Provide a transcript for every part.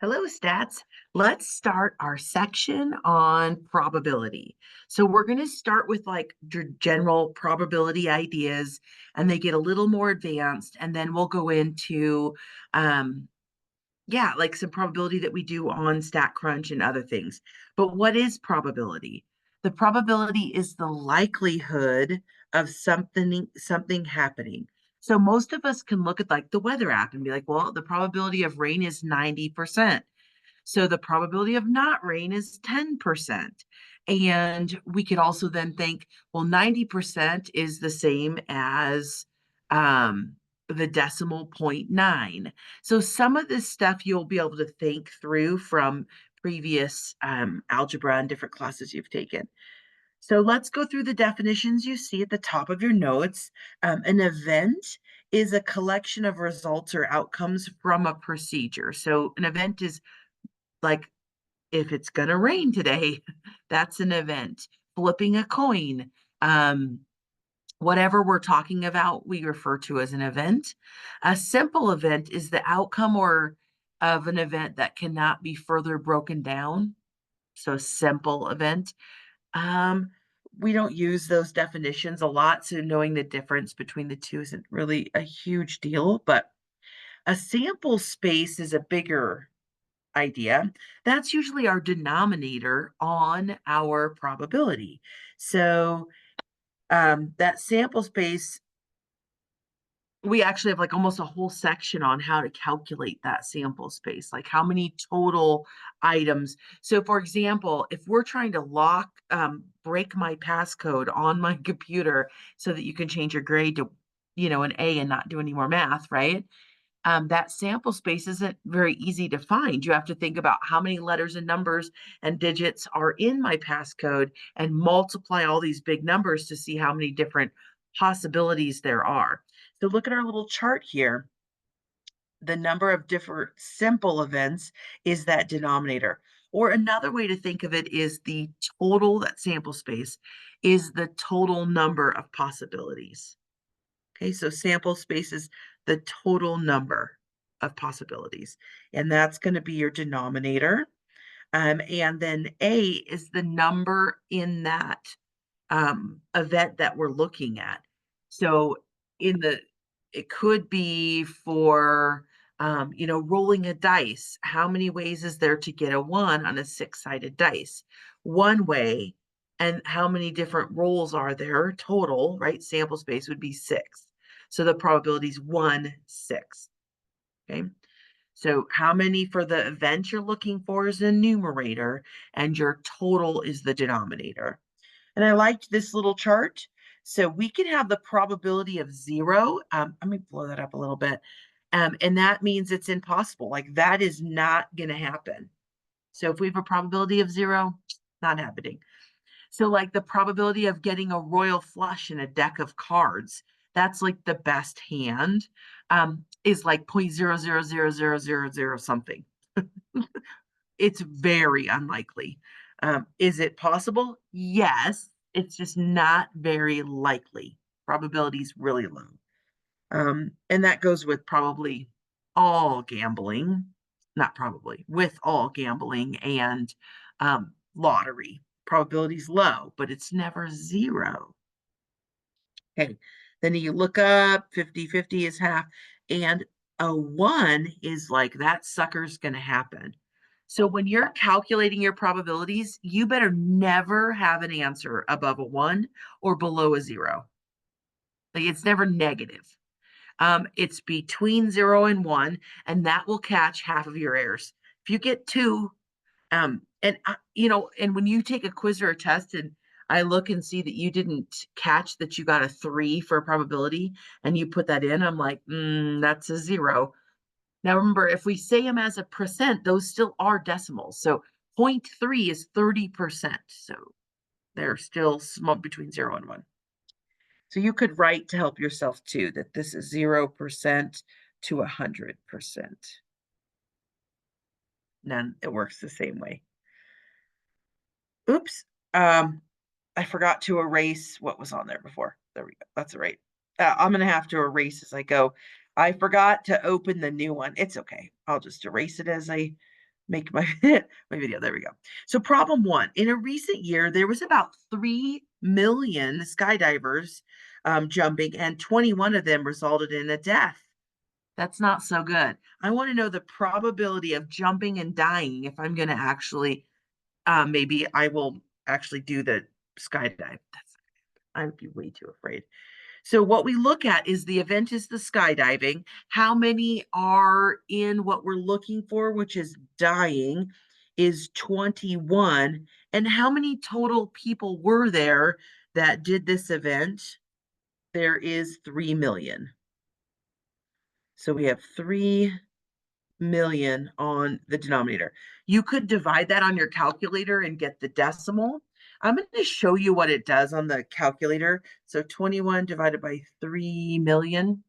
Hello, stats. Let's start our section on probability. So we're going to start with like general probability ideas, and they get a little more advanced, and then we'll go into, um, yeah, like some probability that we do on StatCrunch and other things. But what is probability? The probability is the likelihood of something happening. So most of us can look at like the weather app and be like, well, the probability of rain is 90%. So the probability of not rain is 10%. And we could also then think, well, 90% is the same as the decimal 0.9. So some of this stuff you'll be able to think through from previous algebra and different classes you've taken. So let's go through the definitions you see at the top of your notes. An event is a collection of results or outcomes from a procedure. So an event is like if it's going to rain today, that's an event. Flipping a coin, um, whatever we're talking about, we refer to as an event. A simple event is the outcome or of an event that cannot be further broken down. So simple event. Um, we don't use those definitions a lot, so knowing the difference between the two isn't really a huge deal, but a sample space is a bigger idea. That's usually our denominator on our probability. So that sample space, we actually have like almost a whole section on how to calculate that sample space, like how many total items. So for example, if we're trying to break my passcode on my computer so that you can change your grade to, an A and not do any more math, right? That sample space isn't very easy to find. You have to think about how many letters and numbers and digits are in my passcode and multiply all these big numbers to see how many different possibilities there are. So look at our little chart here. The number of different simple events is that denominator. Or another way to think of it is the total, that sample space, is the total number of possibilities. Okay, so sample space is the total number of possibilities, and that's going to be your denominator. And then A is the number in that event that we're looking at. So in the, it could be for, rolling a dice. How many ways is there to get a one on a six-sided dice? One way. And how many different rolls are there total, right? Sample space would be six. So the probability is 1/6. Okay. So how many for the event you're looking for is the numerator, and your total is the denominator. And I liked this little chart. So we can have the probability of zero. Let me blow that up a little bit. And that means it's impossible. Like that is not going to happen. So if we have a probability of zero, not happening. So like the probability of getting a royal flush in a deck of cards, that's like the best hand, is like 0.000000 something. It's very unlikely. Is it possible? Yes. It's just not very likely. Probability is really low. And that goes with probably all gambling, not probably, with all gambling and lottery. Probability is low, but it's never zero. Okay. Then you look up 50-50 is half, and a one is like that sucker's going to happen. So when you're calculating your probabilities, you better never have an answer above a one or below a zero. Like it's never negative. It's between zero and one, and that will catch half of your errors. If you get two, and when you take a quiz or a test and I look and see that you didn't catch that you got a three for a probability and you put that in, I'm like, that's a zero. Now remember, if we say them as a percent, those still are decimals. So 0.3 is 30%. So they're still small between zero and one. So you could write to help yourself too that this is 0% to 100%. None, it works the same way. Oops. I forgot to erase what was on there before. There we go. That's right. I'm going to have to erase as I go. I forgot to open the new one. It's okay. I'll just erase it as I make my my video. There we go. So problem one, in a recent year, there was about 3 million skydivers jumping, and 21 of them resulted in a death. That's not so good. I want to know the probability of jumping and dying if I'm going to actually, maybe I will actually do the skydive. I would be way too afraid. So what we look at is the event is the skydiving. How many are in what we're looking for, which is dying, is 21. And how many total people were there that did this event? There is 3 million. So we have 3 million on the denominator. You could divide that on your calculator and get the decimal. I'm going to show you what it does on the calculator. So 21 divided by 3 million.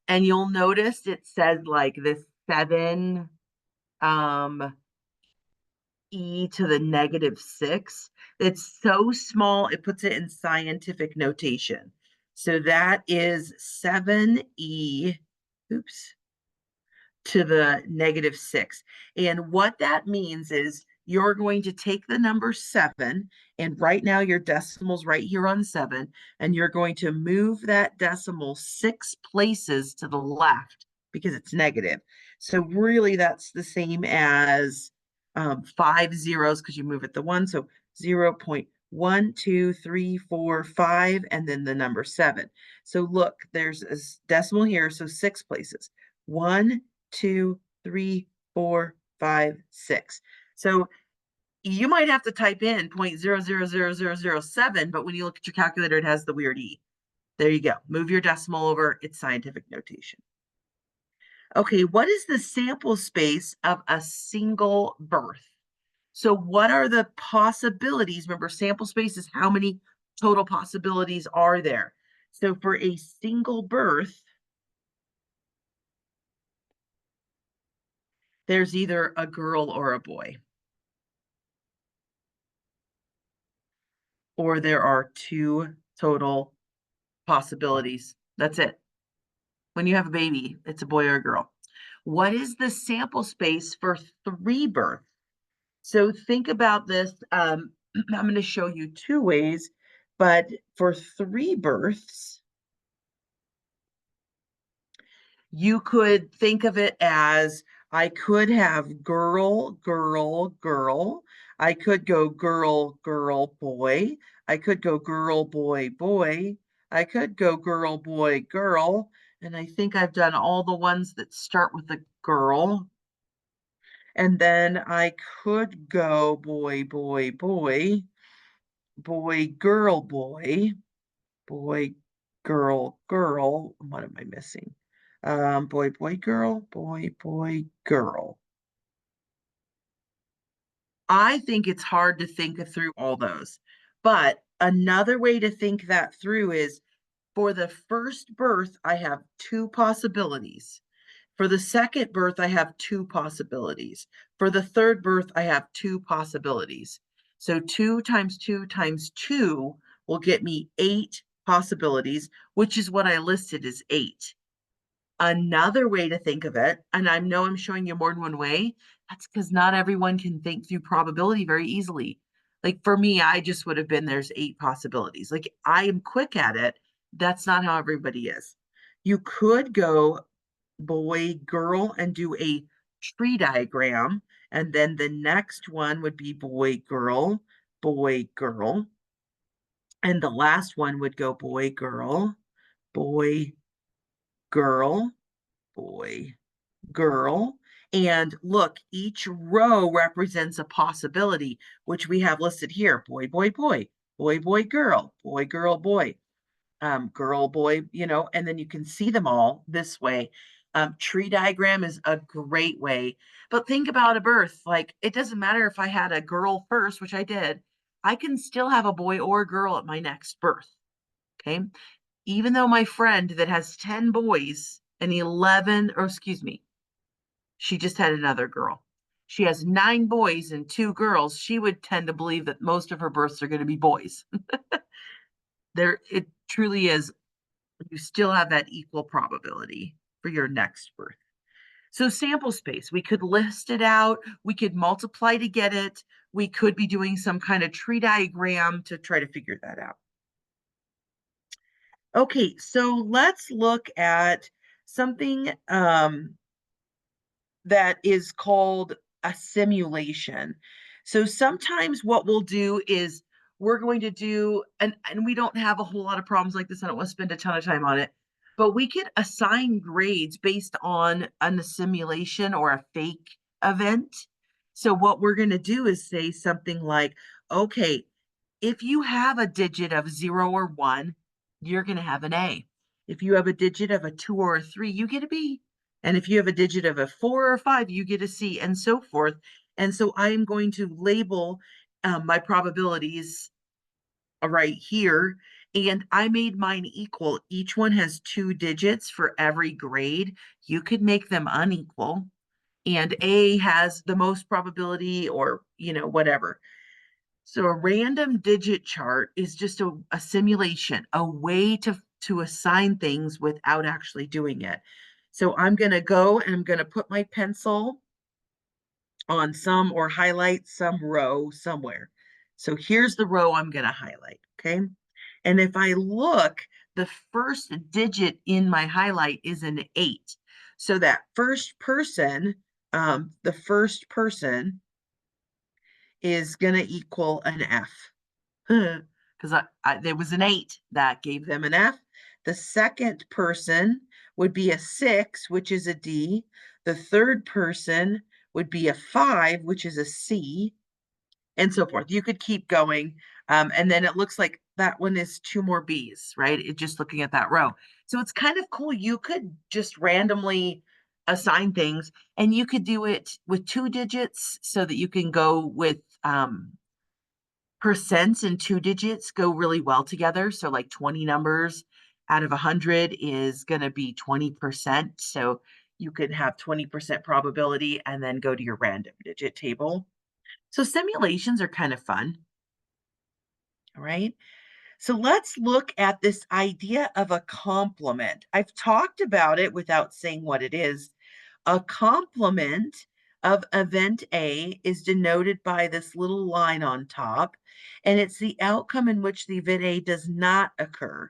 And you'll notice it says like this 7 e to the -6. It's so small, it puts it in scientific notation. So that is 7e, oops, to the -6. And what that means is you're going to take the number 7, and right now your decimal's right here on 7, and you're going to move that decimal 6 places to the left because it's negative. So really that's the same as 5 zeros because you move it the 1. So 0.1, 2, 3, 4, 5, and then the number 7. So look, there's a decimal here, so 6 places. 1, 2, 3, 4, 5, 6. So you might have to type in 0.000007, but when you look at your calculator, it has the weird E. There you go. Move your decimal over. It's scientific notation. Okay, what is the sample space of a single birth? So what are the possibilities? Remember, sample space is how many total possibilities are there. So for a single birth, there's either a girl or a boy. Or there are 2 total possibilities. That's it. When you have a baby, it's a boy or a girl. What is the sample space for 3 births? So think about this. I'm going to show you 2 ways, but for 3 births, you could think of it as I could have girl, girl, girl. I could go girl, girl, boy. I could go girl, boy, boy. I could go girl, boy, girl. And I think I've done all the ones that start with a girl. And then I could go boy, boy, boy, boy, girl, boy, boy, girl, girl. What am I missing? Boy, boy, girl, boy, boy, girl. I think it's hard to think through all those. But another way to think that through is for the first birth, I have 2 possibilities. For the second birth, I have 2 possibilities. For the third birth, I have 2 possibilities. So 2 times 2 times 2 will get me 8 possibilities, which is what I listed as 8. Another way to think of it, and I know I'm showing you more than one way, that's because not everyone can think through probability very easily. Like for me, I just would have been there's 8 possibilities. Like I am quick at it. That's not how everybody is. You could go boy, girl, and do a tree diagram. And then the next one would be boy, girl, boy, girl. And the last one would go boy, girl, boy, girl, boy, girl. And look, each row represents a possibility, which we have listed here. Boy, boy, boy, boy, boy, girl, boy, girl, boy, girl, boy, and then you can see them all this way. Tree diagram is a great way. But think about a birth. Like, it doesn't matter if I had a girl first, which I did, I can still have a boy or a girl at my next birth. Okay. Even though my friend that has 10 boys and 11, or excuse me, she just had another girl. She has 9 boys and 2 girls. She would tend to believe that most of her births are going to be boys. It truly is. You still have that equal probability for your next birth. So sample space, we could list it out, we could multiply to get it, we could be doing some kind of tree diagram to try to figure that out. Okay, so let's look at something that is called a simulation. So sometimes what we'll do is we're going to do, and we don't have a whole lot of problems like this. I don't want to spend a ton of time on it, but we could assign grades based on a simulation or a fake event. So what we're going to do is say something like, okay, if you have a digit of 0 or 1, you're going to have an A. If you have a digit of a 2 or a 3, you get a B. And if you have a digit of a 4 or 5, you get a C, and so forth. And so I am going to label my probabilities right here. And I made mine equal. Each one has 2 digits for every grade. You could make them unequal. And A has the most probability, or, whatever. So a random digit chart is just a simulation, a way to assign things without actually doing it. So I'm going to go and I'm going to put my pencil on some, or highlight some row somewhere. So here's the row I'm going to highlight, okay? And if I look, the first digit in my highlight is an 8. So that first person, the first person is going to equal an F. Because there was an 8 that gave them an F. The second person would be a 6, which is a D. The third person would be a 5, which is a C, and so forth. You could keep going. And then it looks like that one is 2 more Bs, right? Just looking at that row. So it's kind of cool. You could just randomly assign things, and you could do it with 2 digits so that you can go with percents and 2 digits go really well together. So like 20 numbers out of 100 is going to be 20%. So you could have 20% probability and then go to your random digit table. So simulations are kind of fun. All right. So let's look at this idea of a complement. I've talked about it without saying what it is. A complement of event A is denoted by this little line on top, and it's the outcome in which the event A does not occur.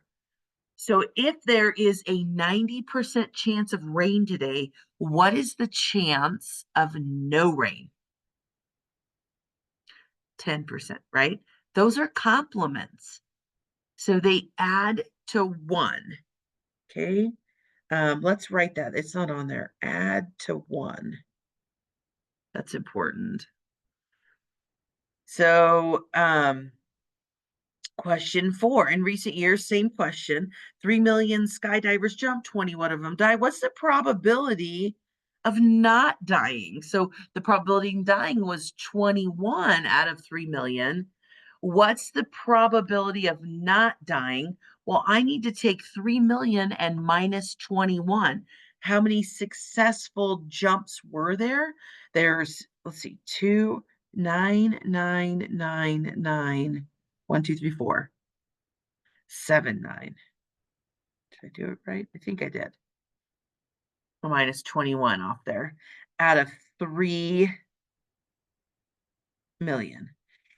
So if there is a 90% chance of rain today, what is the chance of no rain? 10%, right? Those are complements. So they add to 1. Okay. Let's write that. It's not on there. Add to 1. That's important. So, question 4. In recent years, same question. 3 million skydivers jumped, 21 of them died. What's the probability of not dying? So the probability of dying was 21 out of 3 million. What's the probability of not dying? Well, I need to take 3 million and minus 21. How many successful jumps were there? There's, let's see, 2, 9, 9, 9, 9. 1, 2, 3, 4, 7, 9. Did I do it right? I think I did. Minus 21 off there out of 3 million.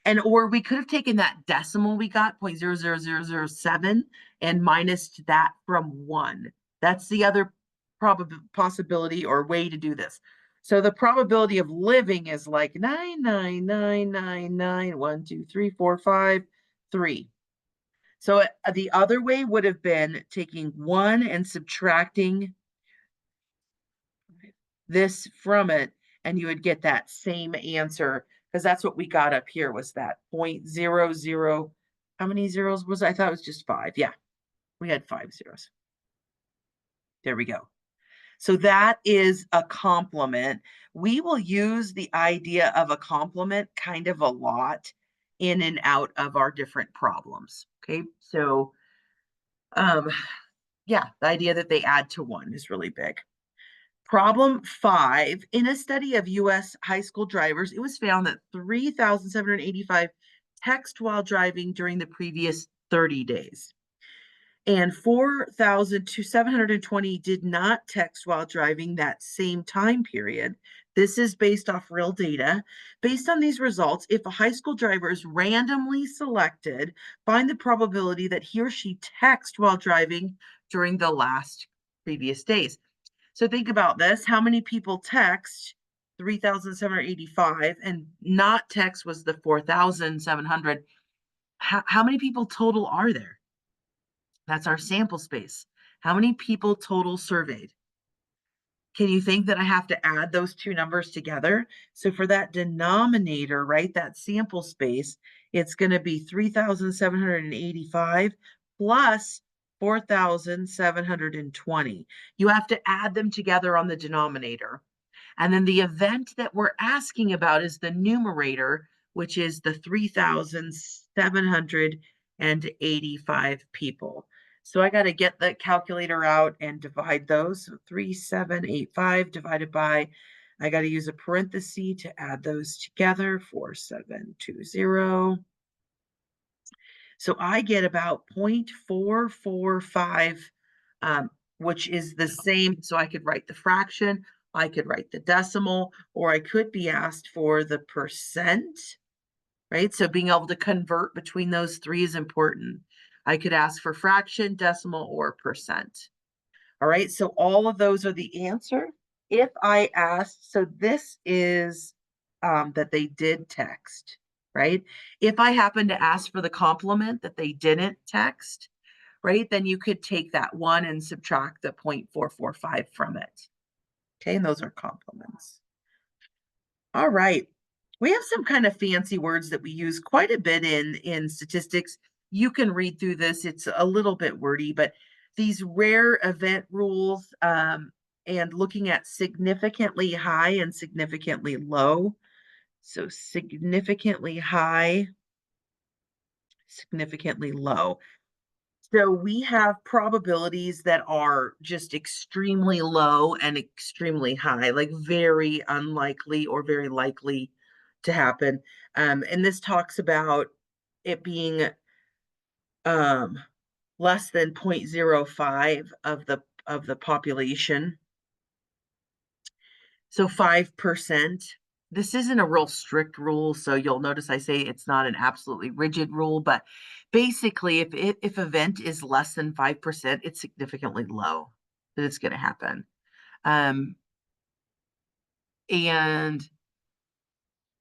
And or we could have taken that decimal we got, 0.00007, and minus that from 1. That's the other possibility or way to do this. So the probability of living is like 99999, 1, 2, 3, 4, 5, 3. So the other way would have been taking 1 and subtracting this from it, and you would get that same answer, because that's what we got up here, was that 0.00. How many zeros was it? I thought it was just 5. Yeah, we had 5 zeros. There we go. So that is a complement. We will use the idea of a complement kind of a lot in and out of our different problems. Okay, so yeah, the idea that they add to 1 is really big. Problem 5, in a study of US high school drivers, it was found that 3,785 text while driving during the previous 30 days. And 4,720 did not text while driving that same time period. This is based off real data. Based on these results, if a high school driver is randomly selected, find the probability that he or she texted while driving during the last previous days. So think about this. How many people text? 3,785, and not text was the 4,700. How many people total are there? That's our sample space. How many people total surveyed? Can you think that I have to add those two numbers together? So for that denominator, right, that sample space, it's going to be 3,785 plus 4,720. You have to add them together on the denominator. And then the event that we're asking about is the numerator, which is the 3,785 people. So I got to get the calculator out and divide those. So 3,785 divided by, I got to use a parenthesis to add those together, 4,720. So I get about 0.445, which is the same. So I could write the fraction, I could write the decimal, or I could be asked for the percent, right? So being able to convert between those three is important. I could ask for fraction, decimal, or percent. All right, so all of those are the answer. If I asked, so this is that they did text, right? If I happen to ask for the complement that they didn't text, right, then you could take that one and subtract the 0.445 from it. Okay, and those are complements. All right. We have some kind of fancy words that we use quite a bit in statistics. You can read through this. It's a little bit wordy, but these rare event rules, and looking at significantly high and significantly low. So significantly high, significantly low. So we have probabilities that are just extremely low and extremely high, like very unlikely or very likely to happen. And this talks about it being less than 0.05 of the population. So 5%. This isn't a real strict rule, so you'll notice I say it's not an absolutely rigid rule, but basically if event is less than 5%, it's significantly low that it's going to happen. And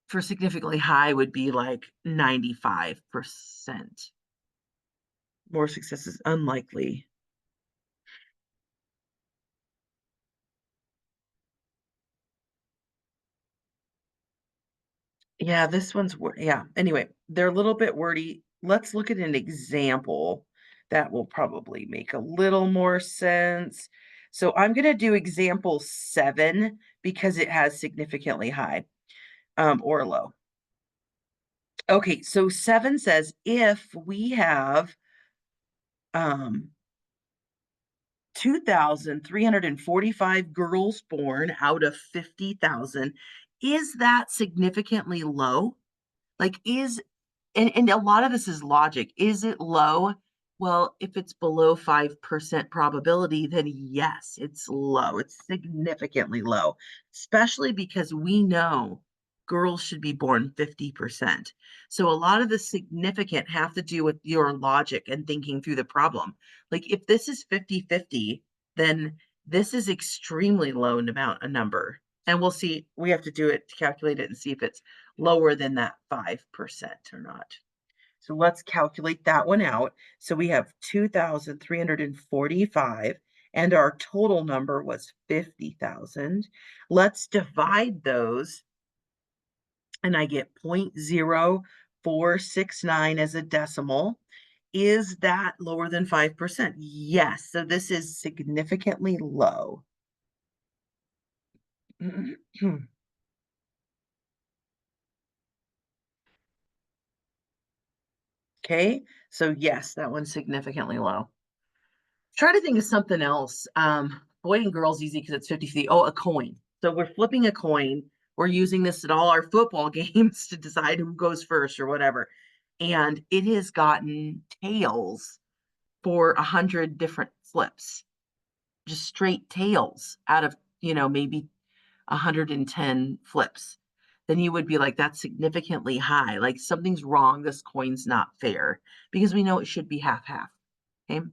for significantly high would be like 95%. More success is unlikely. Yeah, this one's yeah. Anyway, they're a little bit wordy. Let's look at an example that will probably make a little more sense. So I'm going to do example 7 because it has significantly high or low. Okay, so 7 says if we have 2,345 girls born out of 50,000, is that significantly low? Like and a lot of this is logic. Is it low? Well, if it's below 5% probability, then yes, it's low. It's significantly low, especially because we know girls should be born 50%. So a lot of the significant have to do with your logic and thinking through the problem. Like if this is 50-50, then this is extremely low amount a number. And we'll see, we have to do it to calculate it and see if it's lower than that 5% or not. So let's calculate that one out. So we have 2,345 and our total number was 50,000. Let's divide those and I get 0.0469 as a decimal. Is that lower than 5%? Yes. So this is significantly low. Okay, so yes, that one's significantly low. Try to think of something else. Boy and girl's easy because it's 50-50. Oh, a coin. So we're flipping a coin. We're using this at all our football games to decide who goes first or whatever. And it has gotten tails for 100 different flips, just straight tails out of, maybe 110 flips, then you would be like, that's significantly high. Like something's wrong. This coin's not fair, because we know it should be half half. Okay.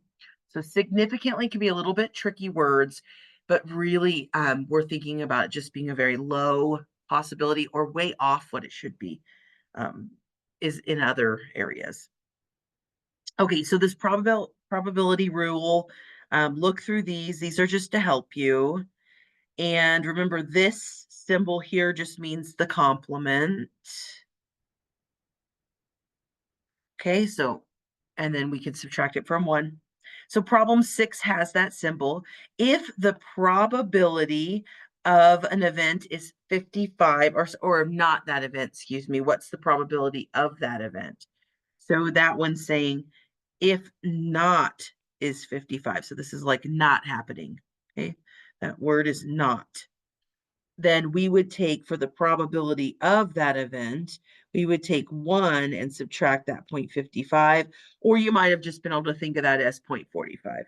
So significantly can be a little bit tricky words, but really we're thinking about it just being a very low possibility or way off what it should be, is in other areas. Okay, so this probability rule, look through these. These are just to help you. And remember, this symbol here just means the complement. Okay, so, and then we can subtract it from 1. So problem 6 has that symbol. If the probability of an event is 55, or not that event, excuse me, what's the probability of that event? So that one's saying if not is 55. So this is like not happening. Okay, that word is not. Then we would take, for the probability of that event, we would take 1 and subtract that 0.55, or you might have just been able to think of that as 0.45.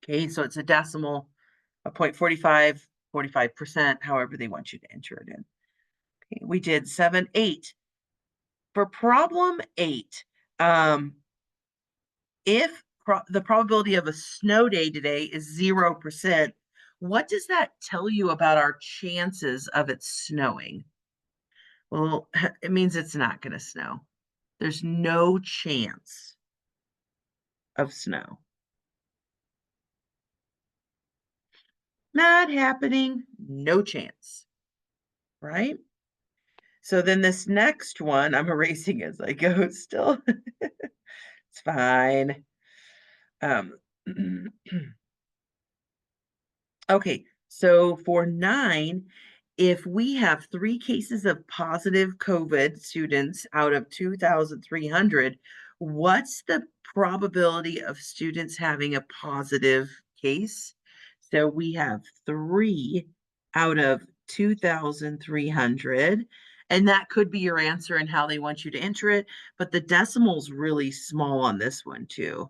Okay, so it's a decimal, a 0.45, 45%, however they want you to enter it in. Okay, we did 7, 8. For problem 8, if the probability of a snow day today is 0%, what does that tell you about our chances of it snowing? Well, it means it's not going to snow. There's no chance of snow. Not happening, no chance, right? So then this next one, I'm erasing as I go still. It's fine. Okay, so for 9, if we have 3 cases of positive COVID students out of 2,300, what's the probability of students having a positive case? So we have 3 out of 2,300, and that could be your answer and how they want you to enter it, but the decimal's really small on this one too.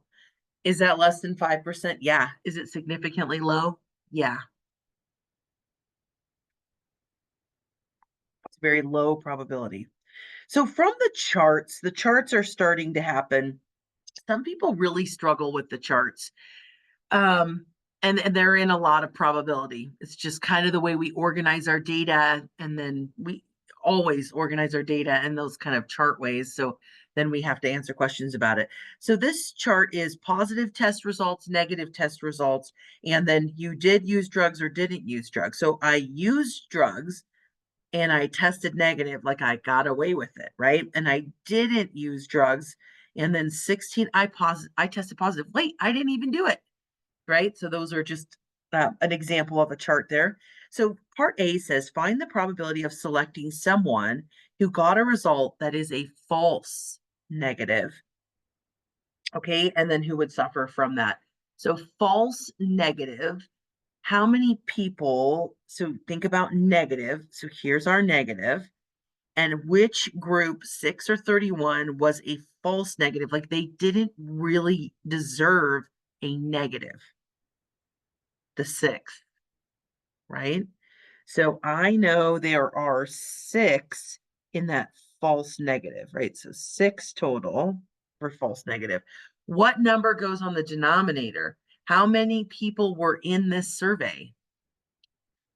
Is that less than 5%? Yeah. Is it significantly low? Yeah. It's very low probability. So from the charts are starting to happen. Some people really struggle with the charts. And they're in a lot of probability. It's just kind of the way we organize our data, and then we always organize our data in those kind of chart ways. So then we have to answer questions about it. So this chart is positive test results, negative test results, and then you did use drugs or didn't use drugs. So I used drugs and I tested negative, like I got away with it, right? And I didn't use drugs, and then 16, I tested positive. Wait, I didn't even do it, right? So those are just an example of a chart there. So part A says find the probability of selecting someone who got a result that is a false negative. Okay, and then who would suffer from that. So false negative, how many people, so think about negative. So here's our negative. And which group, 6 or 31, was a false negative? Like they didn't really deserve a negative. The 6th, right? So I know there are 6 in that false negative, right? So 6 total for false negative. What number goes on the denominator? How many people were in this survey?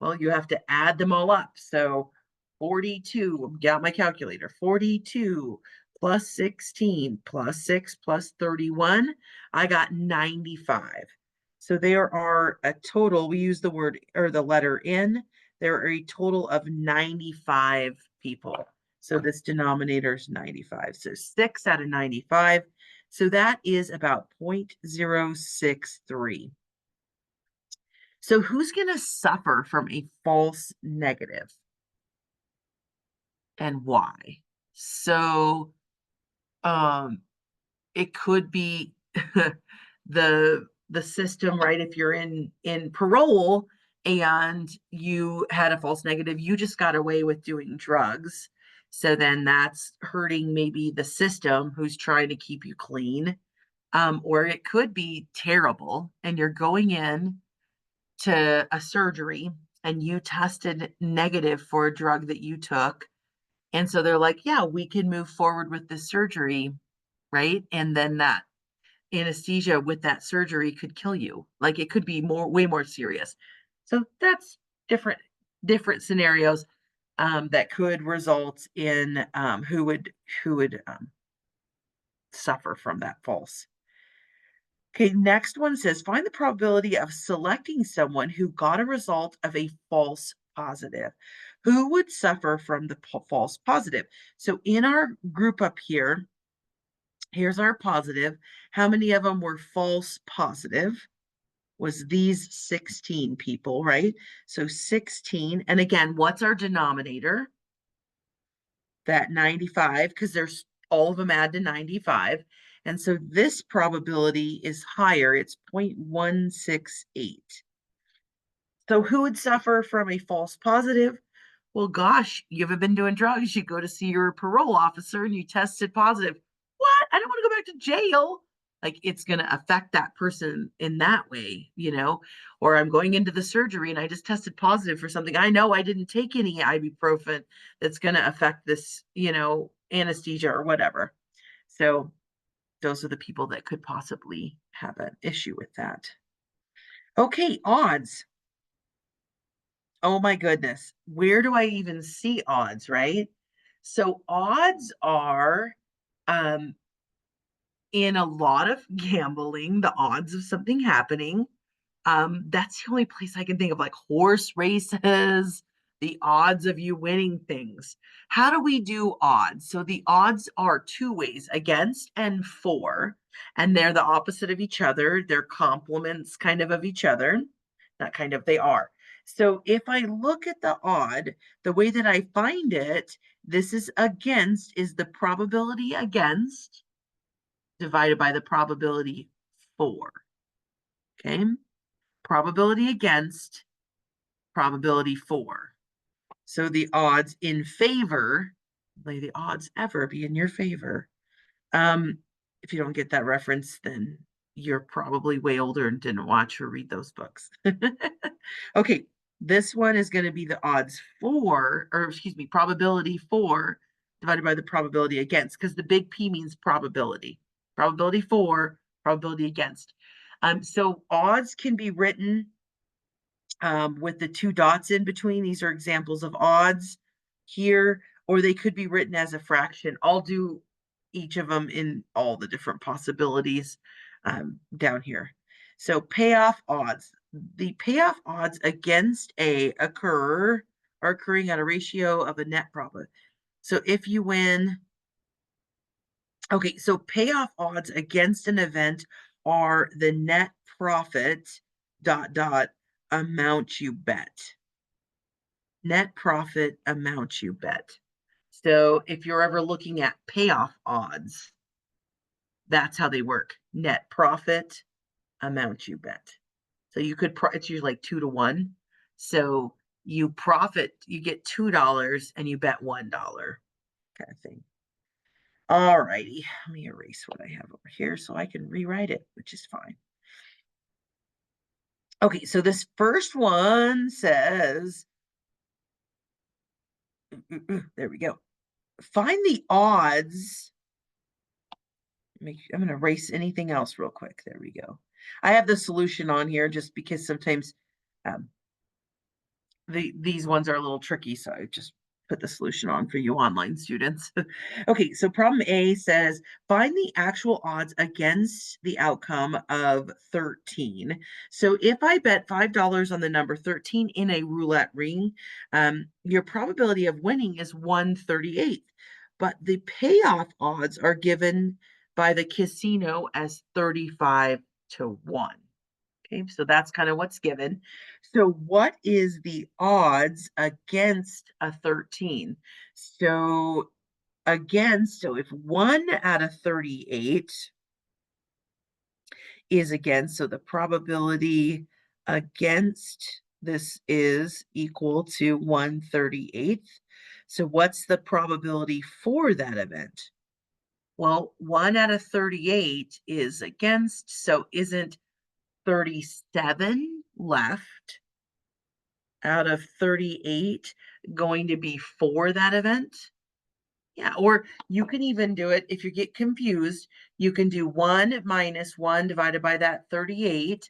Well, you have to add them all up. So 42, get out my calculator, 42 plus 16 plus 6 plus 31, I got 95. So there are a total, we use the word or the letter N, there are a total of 95 people. So this denominator is 95. So 6 out of 95. So that is about 0.063. So who's going to suffer from a false negative and why? So it could be the system, right? If you're in parole and you had a false negative, you just got away with doing drugs. So then that's hurting maybe the system who's trying to keep you clean. Or it could be terrible and you're going in to a surgery and you tested negative for a drug that you took. And so they're like, yeah, we can move forward with this surgery, right? And then that anesthesia with that surgery could kill you. Like it could be way more serious. So that's different scenarios that could result in who would suffer from that false. Okay, next one says find the probability of selecting someone who got a result of a false positive. Who would suffer from the false positive? So in our group up here, here's our positive. How many of them were false positive? Was these 16 people, right? So 16. And again, what's our denominator? That 95, because there's all of them add to 95. And so this probability is higher. It's 0.168. So who would suffer from a false positive? Well, gosh, you haven't been doing drugs. You go to see your parole officer and you tested positive. What? I don't want to go back to jail. Like it's going to affect that person in that way, or I'm going into the surgery and I just tested positive for something. I know I didn't take any ibuprofen that's going to affect this, anesthesia or whatever. So those are the people that could possibly have an issue with that. Okay, odds. Oh my goodness. Where do I even see odds, right? So odds are in a lot of gambling, the odds of something happening. That's the only place I can think of, like horse races, the odds of you winning things. How do we do odds? So the odds are two ways, against and for, and they're the opposite of each other. They're complements kind of each other. Not kind of, they are. So if I look at the odd, the way that I find it, this is against, is the probability against divided by the probability for. Okay. Probability against, probability for. So the odds in favor, may the odds ever be in your favor. If you don't get that reference, then you're probably way older and didn't watch or read those books. Okay, this one is going to be the odds for, or excuse me, probability for divided by the probability against, because the big P means probability. Probability for, probability against. So odds can be written with the two dots in between. These are examples of odds here, or they could be written as a fraction. I'll do each of them in all the different possibilities down here. So payoff odds. The payoff odds against A are occurring at a ratio of a net profit. So if you win, okay, so payoff odds against an event are the net profit amount you bet. Net profit amount you bet. So if you're ever looking at payoff odds, that's how they work. Net profit amount you bet. So you could, it's usually like 2 to 1. So you get $2 and you bet $1 kind of thing. All righty. Let me erase what I have over here so I can rewrite it, which is fine. Okay, so this first one says, there we go. Find the odds. I'm going to erase anything else real quick. There we go. I have the solution on here just because sometimes these ones are a little tricky, so I just put the solution on for you online students. Okay, so problem A says, find the actual odds against the outcome of 13. So if I bet $5 on the number 13 in a roulette ring, your probability of winning is 1/38. But the payoff odds are given by the casino as 35 to 1. Okay, so that's kind of what's given. So what is the odds against a 13? So if 1 out of 38 is against, so the probability against this is equal to 1/38. So what's the probability for that event? Well, 1 out of 38 is against, so isn't 37 left out of 38 going to be for that event? Yeah, or you can even do it if you get confused, you can do 1 minus 1 divided by that 38,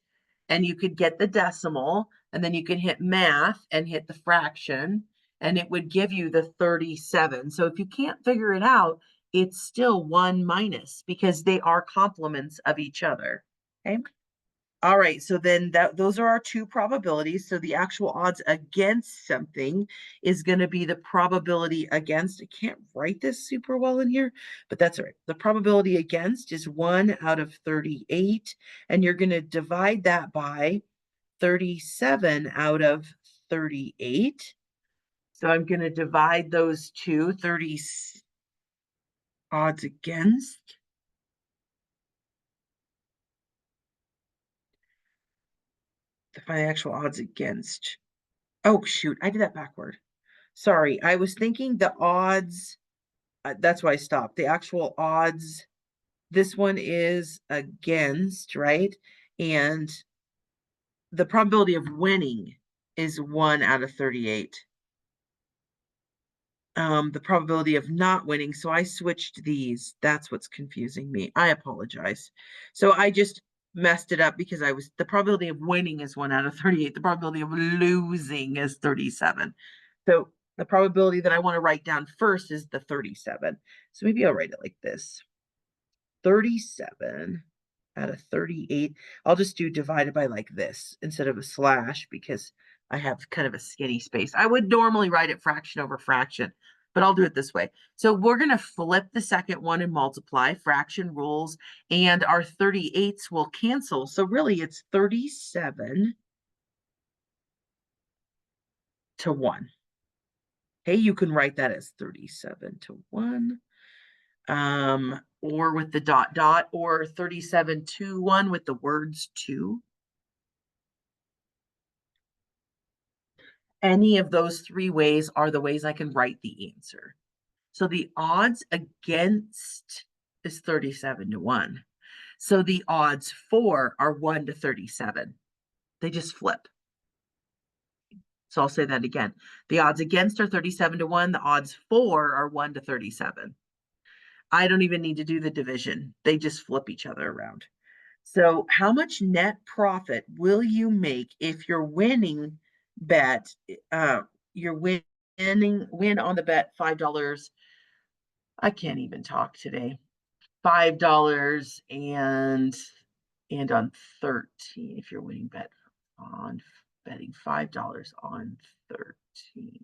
and you could get the decimal, and then you can hit math and hit the fraction, and it would give you the 37. So if you can't figure it out, it's still 1 minus because they are complements of each other. Okay. All right, so then those are our two probabilities. So the actual odds against something is going to be the probability against. I can't write this super well in here, but that's all right. The probability against is 1 out of 38, and you're going to divide that by 37 out of 38. So I'm going to divide those two, 30 odds against. To find the actual odds against. Oh, shoot, I did that backward. Sorry, I was thinking the odds, that's why I stopped. The actual odds, this one is against, right? And the probability of winning is 1 out of 38. The probability of not winning, so I switched these. That's what's confusing me. I apologize. So I just messed it up because the probability of winning is 1 out of 38. The probability of losing is 37. So the probability that I want to write down first is the 37. So maybe I'll write it like this. 37 out of 38. I'll just do divided by like this instead of a slash because I have kind of a skinny space. I would normally write it fraction over fraction, but I'll do it this way. So we're going to flip the second one and multiply fraction rules, and our 38s will cancel. So really it's 37 to 1. Okay, you can write that as 37 to 1. Or with the dot dot, or 37 to 1 with the words to. Any of those three ways are the ways I can write the answer. So the odds against is 37 to 1. So the odds for are 1 to 37. They just flip. So I'll say that again. The odds against are 37 to 1. The odds for are 1 to 37. I don't even need to do the division. They just flip each other around. So how much net profit will you make if your winning bet, your win on the bet $5? I can't even talk today. $5 and on 13 if you're winning bet on betting $5 on 13.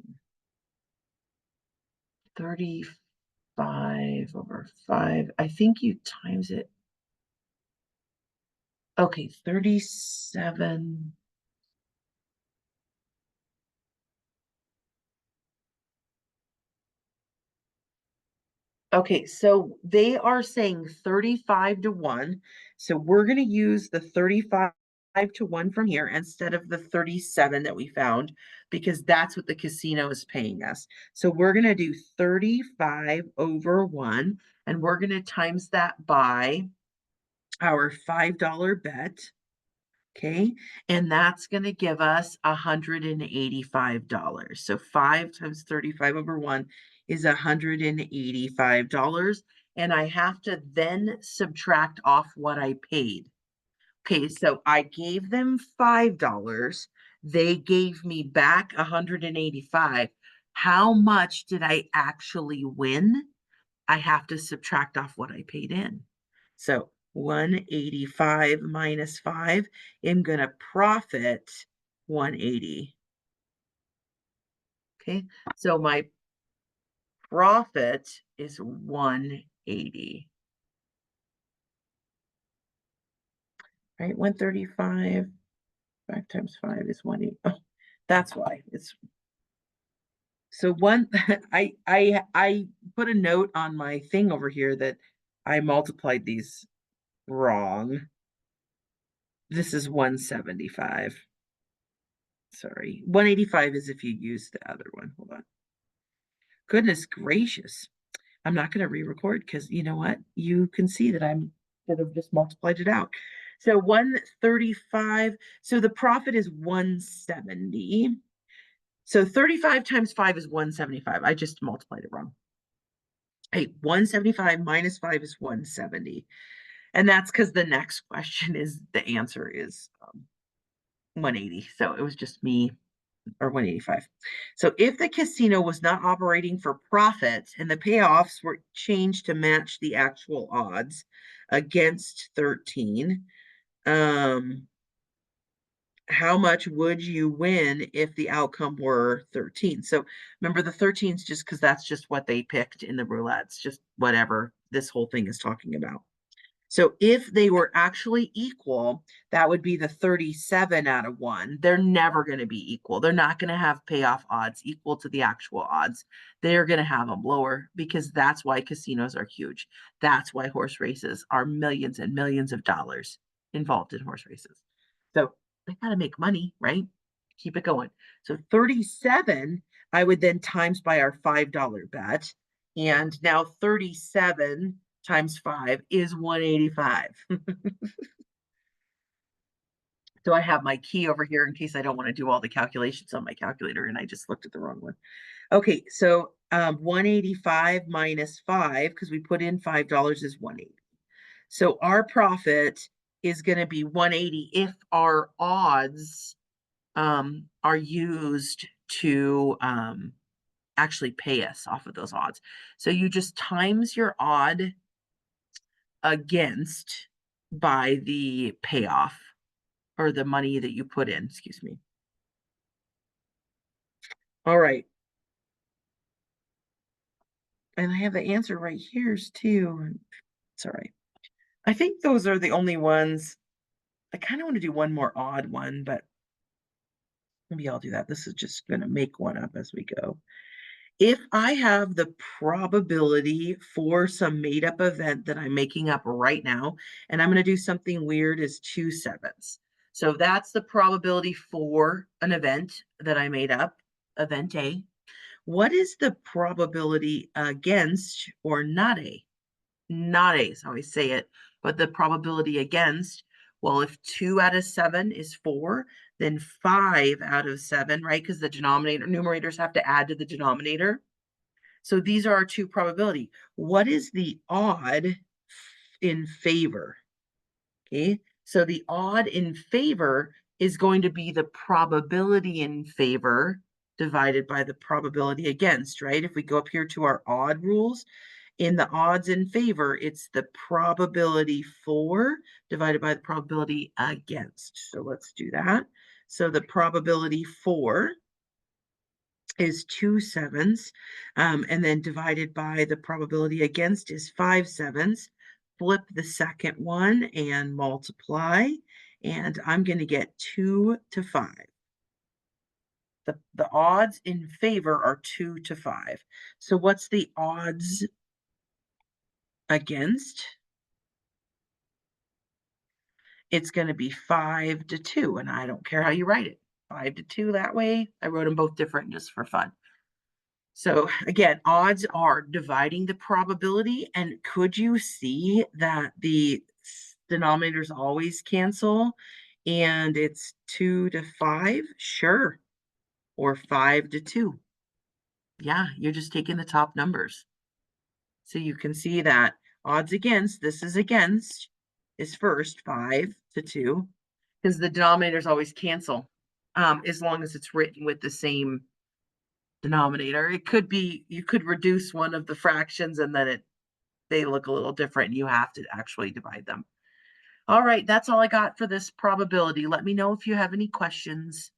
35 over 5. I think you times it. Okay, 37. Okay, so they are saying 35 to 1. So we're going to use the 35 to 1 from here instead of the 37 that we found because that's what the casino is paying us. So we're going to do 35 over 1 and we're going to times that by our $5 bet. Okay, and that's going to give us $185. So 5 times 35 over 1 is $185. And I have to then subtract off what I paid. Okay, so I gave them $5. They gave me back 185. How much did I actually win? I have to subtract off what I paid in. So 185 minus 5, I'm going to profit 180. Okay, so my profit is 180. Right, 135, 5 times 5 is 180. Oh, that's why it's so one. I put a note on my thing over here that I multiplied these wrong. This is 175. Sorry. 185 is if you use the other one. Hold on. Goodness gracious. I'm not going to re-record because you know what? You can see that I'm should have just multiplied it out. So 135. So the profit is 170. So 35 times 5 is 175. I just multiplied it wrong. Hey, 175 minus 5 is 170. And that's because the next question is the answer is 180. So it was just me, or 185. So if the casino was not operating for profit and the payoffs were changed to match the actual odds against 13, how much would you win if the outcome were 13? So remember, the 13 is just because that's just what they picked in the roulettes, just whatever this whole thing is talking about. So if they were actually equal, that would be the 37 out of 1. They're never going to be equal. They're not going to have payoff odds equal to the actual odds. They're going to have them lower because that's why casinos are huge. That's why horse races are millions and millions of dollars involved in horse races. So they got to make money, right? Keep it going. So 37, I would then times by our $5 bet. And now 37 times 5 is 185. So I have my key over here in case I don't want to do all the calculations on my calculator and I just looked at the wrong one. Okay, so 185 minus 5, because we put in $5, is 180. So our profit is going to be 180 if our odds are used to actually pay us off of those odds. So you just times your odd against by the payoff or the money that you put in, excuse me. All right. And I have the answer right here too. It's all right. I think those are the only ones. I kind of want to do one more odd one, but maybe I'll do that. This is just going to make one up as we go. If I have the probability for some made up event that I'm making up right now, and I'm going to do something weird, is 2 sevens. So that's the probability for an event that I made up, event A. What is the probability against or not A? Not A is how I say it, but the probability against, well, if 2 out of 7 is 4, then 5 out of 7, right? Because the numerators have to add to the denominator. So these are our two probability. What is the odd in favor? Okay, so the odd in favor is going to be the probability in favor divided by the probability against, right? If we go up here to our odd rules, in the odds in favor, it's the probability for divided by the probability against. So let's do that. So the probability for is 2 sevens, and then divided by the probability against is 5 sevens. Flip the second one and multiply, and I'm going to get 2 to 5. The odds in favor are 2 to 5. So what's the odds against? It's going to be 5 to 2, and I don't care how you write it. 5 to 2 that way. I wrote them both different just for fun. So again, odds are dividing the probability. And could you see that the denominators always cancel and it's 2 to 5? Sure. Or 5 to 2. Yeah, you're just taking the top numbers. So you can see that odds against, this is against, is first 5 to 2, because the denominators always cancel as long as it's written with the same denominator. It could be, you could reduce one of the fractions and then they look a little different and you have to actually divide them. All right, that's all I got for this probability. Let me know if you have any questions.